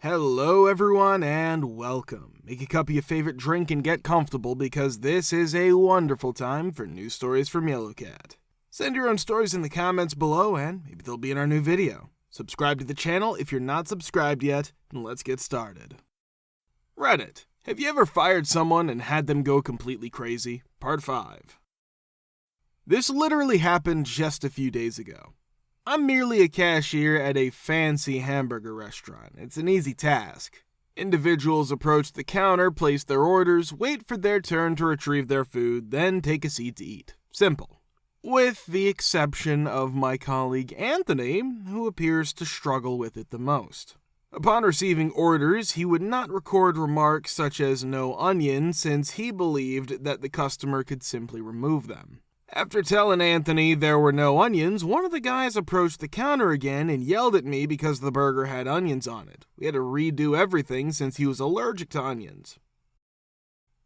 Hello everyone and welcome. Make a cup of your favorite drink and get comfortable because this is a wonderful time for news stories from Yellowcat. Send your own stories in the comments below and maybe they'll be in our new video. Subscribe to the channel if you're not subscribed yet, and let's get started. Reddit. Have you ever fired someone and had them go completely crazy? Part 5. This literally happened just a few days ago. I'm merely a cashier at a fancy hamburger restaurant. It's an easy task. Individuals approach the counter, place their orders, wait for their turn to retrieve their food, then take a seat to eat. Simple. With the exception of my colleague Anthony, who appears to struggle with it the most. Upon receiving orders, he would not record remarks such as "no onion" since he believed that the customer could simply remove them. After telling Anthony there were no onions, one of the guys approached the counter again and yelled at me because the burger had onions on it. We had to redo everything since he was allergic to onions.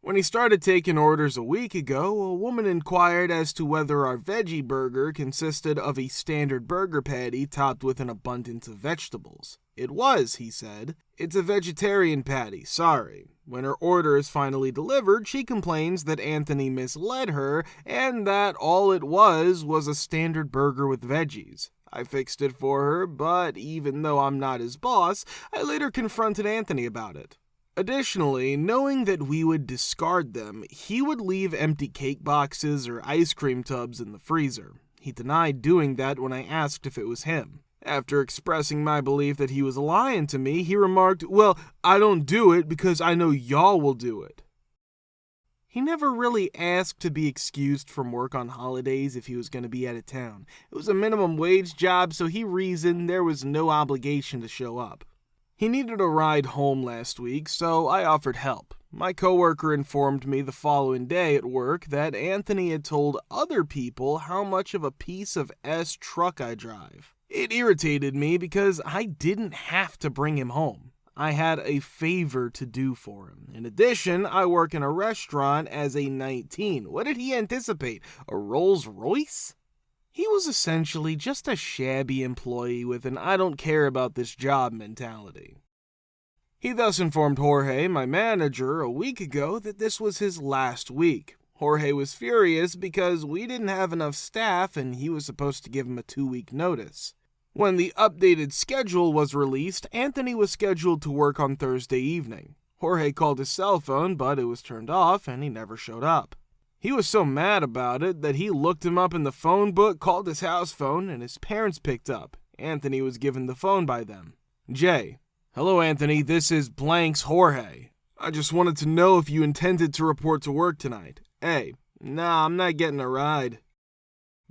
When he started taking orders a week ago, a woman inquired as to whether our veggie burger consisted of a standard burger patty topped with an abundance of vegetables. It was, he said. It's a vegetarian patty, sorry. When her order is finally delivered, she complains that Anthony misled her and that all it was a standard burger with veggies. I fixed it for her, but even though I'm not his boss, I later confronted Anthony about it. Additionally, knowing that we would discard them, he would leave empty cake boxes or ice cream tubs in the freezer. He denied doing that when I asked if it was him. After expressing my belief that he was lying to me, he remarked, "Well, I don't do it because I know y'all will do it." He never really asked to be excused from work on holidays if he was going to be out of town. It was a minimum wage job, so he reasoned there was no obligation to show up. He needed a ride home last week, so I offered help. My coworker informed me the following day at work that Anthony had told other people how much of a piece of S truck I drive. It irritated me because I didn't have to bring him home. I had a favor to do for him. In addition, I work in a restaurant as a 19. What did he anticipate? A Rolls Royce? He was essentially just a shabby employee with an "I don't care about this job" mentality. He thus informed Jorge, my manager, a week ago that this was his last week. Jorge was furious because we didn't have enough staff and he was supposed to give him a 2-week notice. When the updated schedule was released, Anthony was scheduled to work on Thursday evening. Jorge called his cell phone, but it was turned off and he never showed up. He was so mad about it that he looked him up in the phone book, called his house phone, and his parents picked up. Anthony was given the phone by them. Jay: "Hello, Anthony, this is blank's Jorge. I just wanted to know if you intended to report to work tonight." A: "Nah, I'm not getting a ride."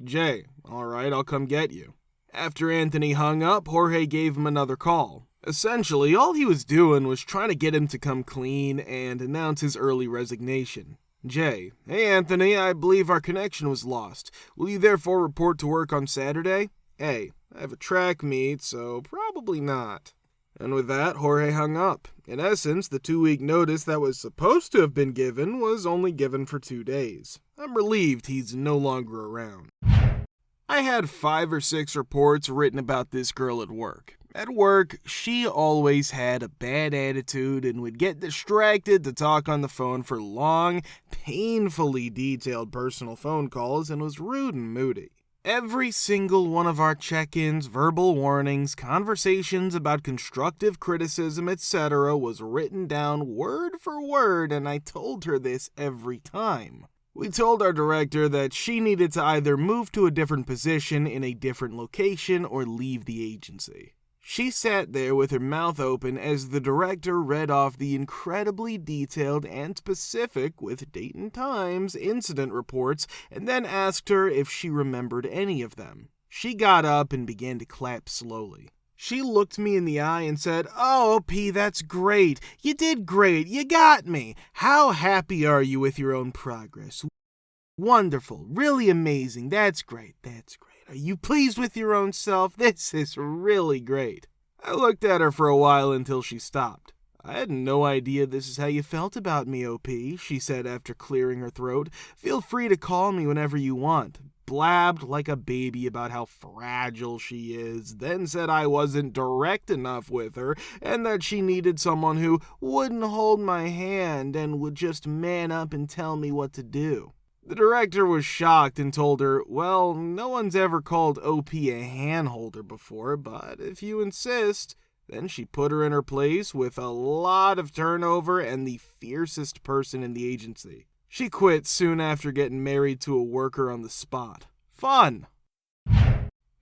Jay: "Alright, I'll come get you." After Anthony hung up, Jorge gave him another call. Essentially, all he was doing was trying to get him to come clean and announce his early resignation. Jay: "Hey Anthony, I believe our connection was lost. Will you therefore report to work on Saturday?" A: "I have a track meet, so probably not." And with that, Jorge hung up. In essence, the 2-week notice that was supposed to have been given was only given for 2 days. I'm relieved he's no longer around. I had 5 or 6 reports written about this girl at work. At work, she always had a bad attitude and would get distracted to talk on the phone for long, painfully detailed personal phone calls and was rude and moody. Every single one of our check-ins, verbal warnings, conversations about constructive criticism, etc. was written down word for word, and I told her this every time. We told our director that she needed to either move to a different position in a different location or leave the agency. She sat there with her mouth open as the director read off the incredibly detailed and specific, with date and times, incident reports, and then asked her if she remembered any of them. She got up and began to clap slowly. She looked me in the eye and said, "Oh, P, that's great. You did great. You got me. How happy are you with your own progress? Wonderful. Really amazing. That's great. That's great. Are you pleased with your own self? This is really great." I looked at her for a while until she stopped. "I had no idea this is how you felt about me, OP," she said after clearing her throat. "Feel free to call me whenever you want. blabbed like a baby about how fragile she is, then said I wasn't direct enough with her, and that she needed someone who wouldn't hold my hand and would just man up and tell me what to do. The director was shocked and told her, well, no one's ever called OP a handholder before, but if you insist. Then she put her in her place with a lot of turnover and the fiercest person in the agency. She quit soon after getting married to a worker on the spot. Fun!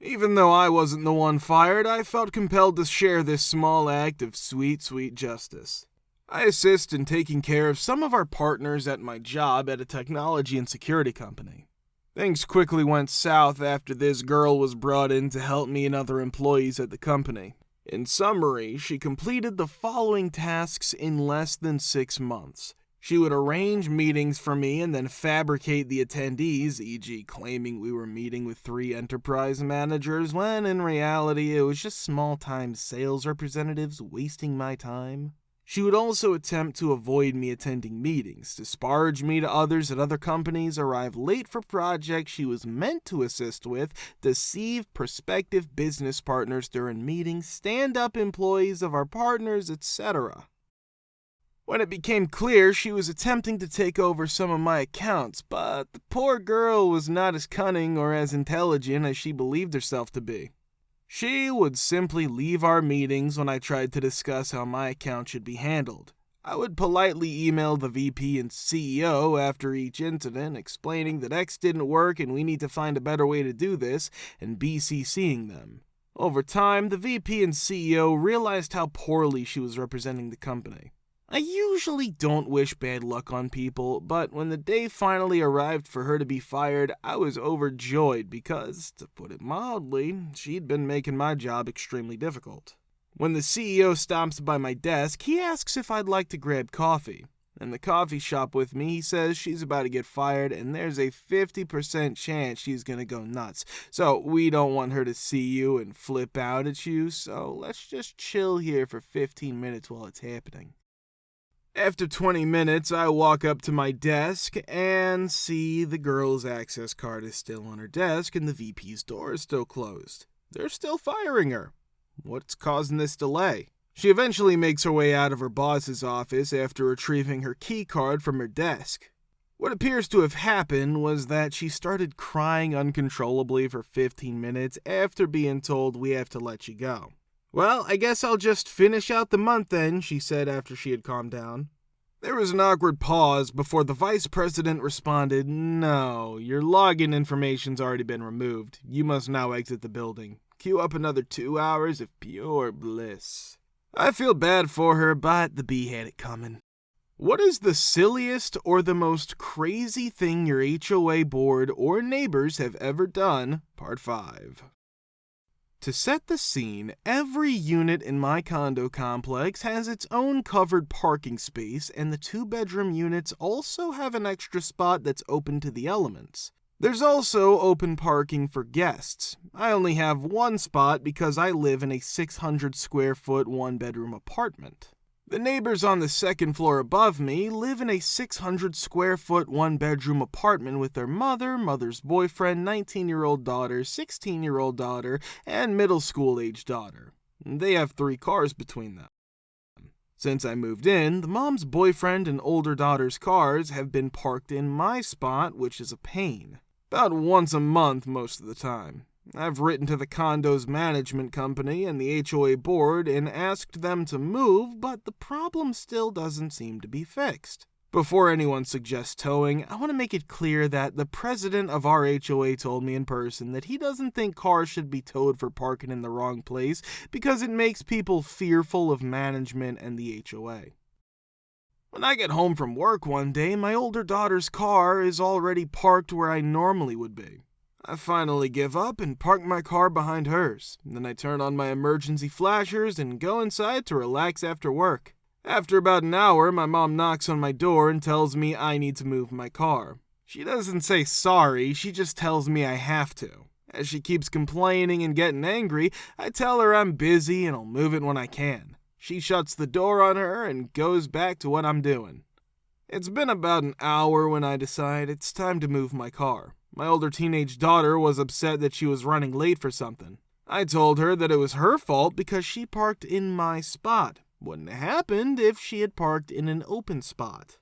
Even though I wasn't the one fired, I felt compelled to share this small act of sweet, sweet justice. I assist in taking care of some of our partners at my job at a technology and security company. Things quickly went south after this girl was brought in to help me and other employees at the company. In summary, she completed the following tasks in less than 6 months. She would arrange meetings for me and then fabricate the attendees, e.g. claiming we were meeting with 3 enterprise managers when in reality it was just small-time sales representatives wasting my time. She would also attempt to avoid me attending meetings, disparage me to others at other companies, arrive late for projects she was meant to assist with, deceive prospective business partners during meetings, stand up employees of our partners, etc. When it became clear, she was attempting to take over some of my accounts, but the poor girl was not as cunning or as intelligent as she believed herself to be. She would simply leave our meetings when I tried to discuss how my account should be handled. I would politely email the VP and CEO after each incident, explaining that X didn't work and we need to find a better way to do this, and BCCing them. Over time, the VP and CEO realized how poorly she was representing the company. I usually don't wish bad luck on people, but when the day finally arrived for her to be fired, I was overjoyed because, to put it mildly, she'd been making my job extremely difficult. When the CEO stops by my desk, he asks if I'd like to grab coffee. In the coffee shop with me, he says she's about to get fired and there's a 50% chance she's gonna go nuts. So we don't want her to see you and flip out at you, so let's just chill here for 15 minutes while it's happening. After 20 minutes, I walk up to my desk and see the girl's access card is still on her desk and the VP's door is still closed. They're still firing her. What's causing this delay? She eventually makes her way out of her boss's office after retrieving her key card from her desk. What appears to have happened was that she started crying uncontrollably for 15 minutes after being told we have to let you go. Well, I guess I'll just finish out the month then, she said after she had calmed down. There was an awkward pause before the vice president responded, "No, your login information's already been removed. You must now exit the building. Queue up another 2 hours of pure bliss." I feel bad for her, but the bee had it coming. What is the silliest or the most crazy thing your HOA board or neighbors have ever done? Part 5. To set the scene, every unit in my condo complex has its own covered parking space, and the 2-bedroom units also have an extra spot that's open to the elements. There's also open parking for guests. I only have one spot because I live in a 600 square foot 1-bedroom apartment. The neighbors on the second floor above me live in a 600 square foot 1-bedroom apartment with their mother, mother's boyfriend, 19-year-old daughter, 16-year-old daughter, and middle school-age daughter. They have 3 cars between them. Since I moved in, the mom's boyfriend and older daughter's cars have been parked in my spot, which is a pain. About once a month most of the time. I've written to the condo's management company and the HOA board and asked them to move, but the problem still doesn't seem to be fixed. Before anyone suggests towing, I want to make it clear that the president of our HOA told me in person that he doesn't think cars should be towed for parking in the wrong place because it makes people fearful of management and the HOA. When I get home from work one day, my older daughter's car is already parked where I normally would be. I finally give up and park my car behind hers. Then I turn on my emergency flashers and go inside to relax after work. After about an hour, my mom knocks on my door and tells me I need to move my car. She doesn't say sorry, she just tells me I have to. As she keeps complaining and getting angry, I tell her I'm busy and I'll move it when I can. She shuts the door on her and goes back to what I'm doing. It's been about an hour when I decide it's time to move my car. My older teenage daughter was upset that she was running late for something. I told her that it was her fault because she parked in my spot. Wouldn't have happened if she had parked in an open spot.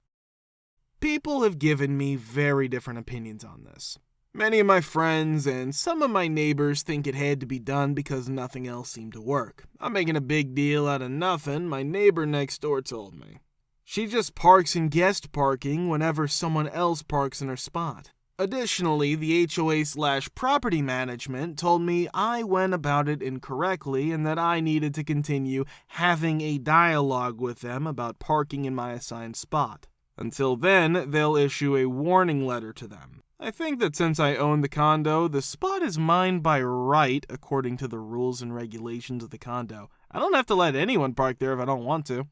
People have given me very different opinions on this. Many of my friends and some of my neighbors think it had to be done because nothing else seemed to work. I'm making a big deal out of nothing, my neighbor next door told me. She just parks in guest parking whenever someone else parks in her spot. Additionally, the HOA/property management told me I went about it incorrectly and that I needed to continue having a dialogue with them about parking in my assigned spot. Until then, they'll issue a warning letter to them. I think that since I own the condo, the spot is mine by right according to the rules and regulations of the condo. I don't have to let anyone park there if I don't want to.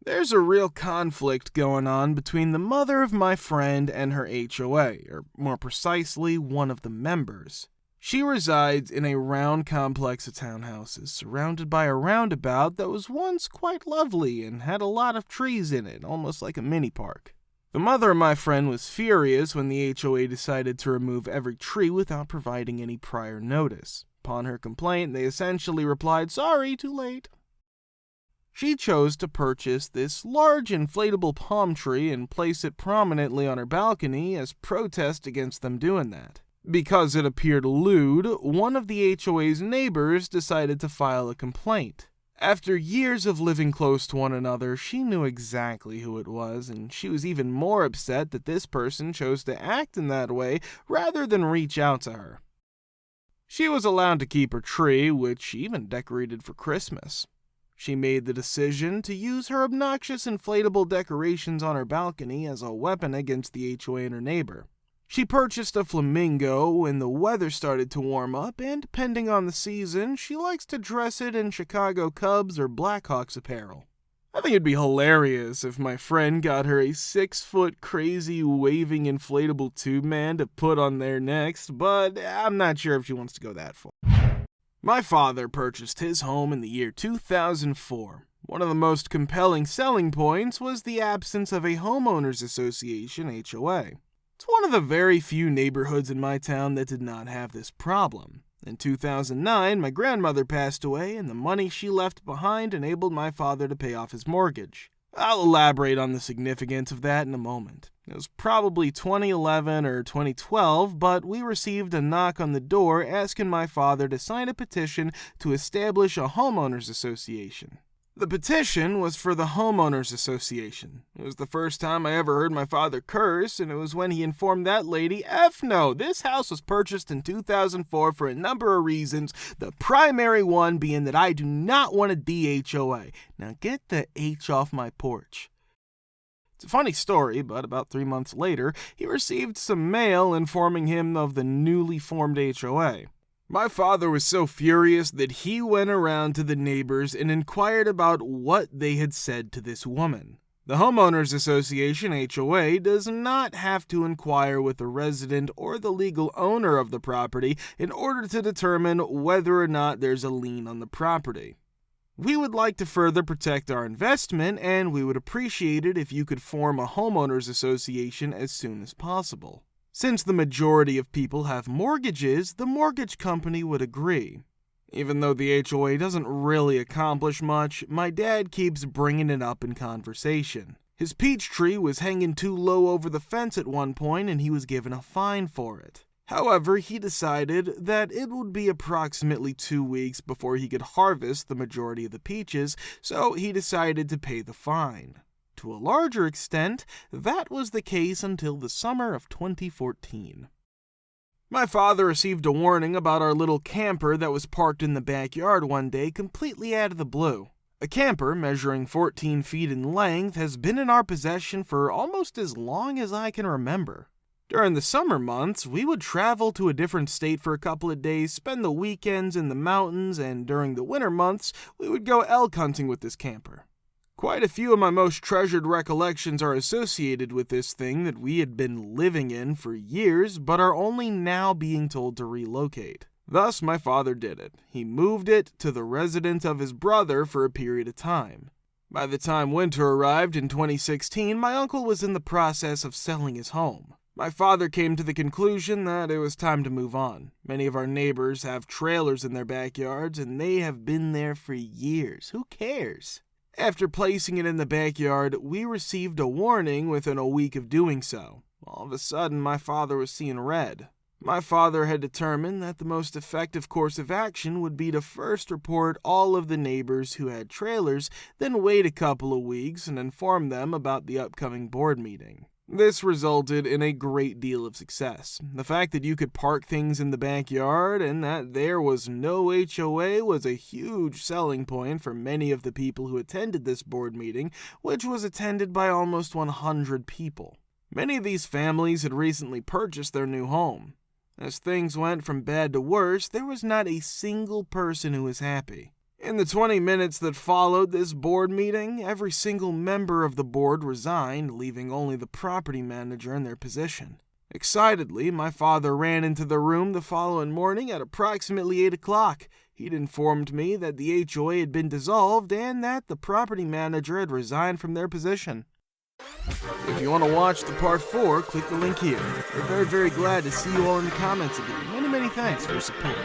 There's a real conflict going on between the mother of my friend and her HOA, or more precisely, one of the members. She resides in a round complex of townhouses surrounded by a roundabout that was once quite lovely and had a lot of trees in it, almost like a mini park. The mother of my friend was furious when the HOA decided to remove every tree without providing any prior notice. Upon her complaint, they essentially replied, "Sorry, too late." She chose to purchase this large inflatable palm tree and place it prominently on her balcony as protest against them doing that. Because it appeared lewd, one of the HOA's neighbors decided to file a complaint. After years of living close to one another, she knew exactly who it was, and she was even more upset that this person chose to act in that way rather than reach out to her. She was allowed to keep her tree, which she even decorated for Christmas. She made the decision to use her obnoxious inflatable decorations on her balcony as a weapon against the HOA and her neighbor. She purchased a flamingo when the weather started to warm up, and depending on the season, she likes to dress it in Chicago Cubs or Blackhawks apparel. I think it'd be hilarious if my friend got her a 6-foot crazy waving inflatable tube man to put on there next, but I'm not sure if she wants to go that far. My father purchased his home in the year 2004. One of the most compelling selling points was the absence of a homeowners association HOA. It's one of the very few neighborhoods in my town that did not have this problem. In 2009, my grandmother passed away, and the money she left behind enabled my father to pay off his mortgage. I'll elaborate on the significance of that in a moment. It was probably 2011 or 2012, but we received a knock on the door asking my father to sign a petition to establish a homeowners association. The petition was for the homeowners association. It was the first time I ever heard my father curse, and it was when he informed that lady, "F no, this house was purchased in 2004 for a number of reasons, the primary one being that I do not want a DHOA. Now get the H off my porch." It's a funny story, but about 3 months later, he received some mail informing him of the newly formed HOA. My father was so furious that he went around to the neighbors and inquired about what they had said to this woman. The Homeowners Association HOA does not have to inquire with the resident or the legal owner of the property in order to determine whether or not there's a lien on the property. We would like to further protect our investment, and we would appreciate it if you could form a homeowners association as soon as possible. Since the majority of people have mortgages, the mortgage company would agree. Even though the HOA doesn't really accomplish much, my dad keeps bringing it up in conversation. His peach tree was hanging too low over the fence at one point, and he was given a fine for it. However, he decided that it would be approximately 2 weeks before he could harvest the majority of the peaches, so he decided to pay the fine. To a larger extent, that was the case until the summer of 2014. My father received a warning about our little camper that was parked in the backyard one day completely out of the blue. A camper measuring 14 feet in length has been in our possession for almost as long as I can remember. During the summer months, we would travel to a different state for a couple of days, spend the weekends in the mountains, and during the winter months, we would go elk hunting with this camper. Quite a few of my most treasured recollections are associated with this thing that we had been living in for years, but are only now being told to relocate. Thus, my father did it. He moved it to the residence of his brother for a period of time. By the time winter arrived in 2016, my uncle was in the process of selling his home. My father came to the conclusion that it was time to move on. Many of our neighbors have trailers in their backyards, and they have been there for years. Who cares? After placing it in the backyard, we received a warning within a week of doing so. All of a sudden, my father was seeing red. My father had determined that the most effective course of action would be to first report all of the neighbors who had trailers, then wait a couple of weeks and inform them about the upcoming board meeting. This resulted in a great deal of success. The fact that you could park things in the backyard and that there was no HOA was a huge selling point for many of the people who attended this board meeting, which was attended by almost 100 people. Many of these families had recently purchased their new home. As things went from bad to worse, there was not a single person who was happy. In the 20 minutes that followed this board meeting, every single member of the board resigned, leaving only the property manager in their position. Excitedly, my father ran into the room the following morning at approximately 8 o'clock. He'd informed me that the HOA had been dissolved and that the property manager had resigned from their position. If you want to watch the part 4, click the link here. We're very, very glad to see you all in the comments again. Many, many thanks for your support.